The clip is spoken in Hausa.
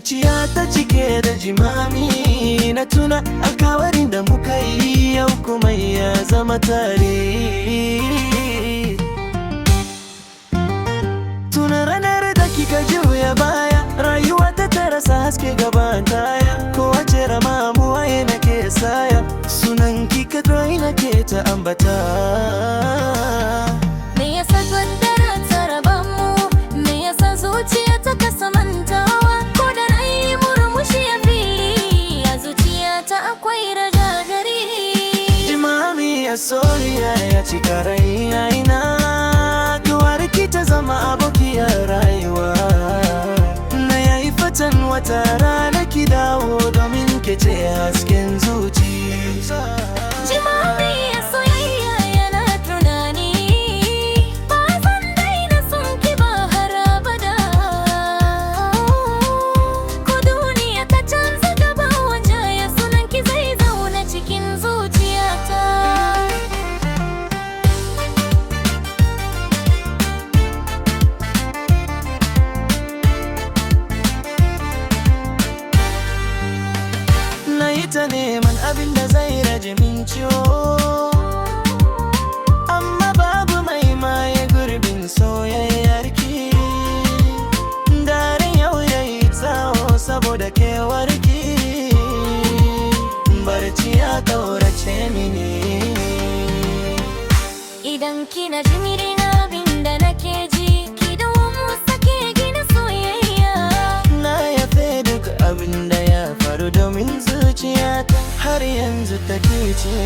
zuciya ta cike da jimami, na tuna alkawarin da muka yi, yau kuma ya zama tarihi. Tuna ranar da kika juya baya, rayuwa ta rasa haske gaban taya. Kowace rama muwaye nake saya, sunan kika dai nake ta ambata. Me yasa kaddara ta raba mu, me yasa zuciya ta kasa mantawa? Ko da na yi murmushi a fili, a zuciya ta akwai rajagari. Jimami ya soyayya ya cika raina, kawar ki ta zama abokiyar rayuwa. Na yayi fatan wata rana ki dawo, domin ke ce hasken zuciya. Jimami ya soyayya yana tunani, ba zan daina son ki ba har abada. Ko duniya ta canza gaba wajaya, sunan ki zai zauna cikin zuciyata. Na yi ta neman abin da zai rage min ciwo, amma babu mai maye gurbin soyayyar ki. Daren yau yayi tsawo saboda kewar ki, barci ya kaurace mini. Idan kina jimirin abin da nake ji, ki dawo mu sake gina soyayya. Na yafe duk abin da ya faru, domin zuciyata har yanzu take ce.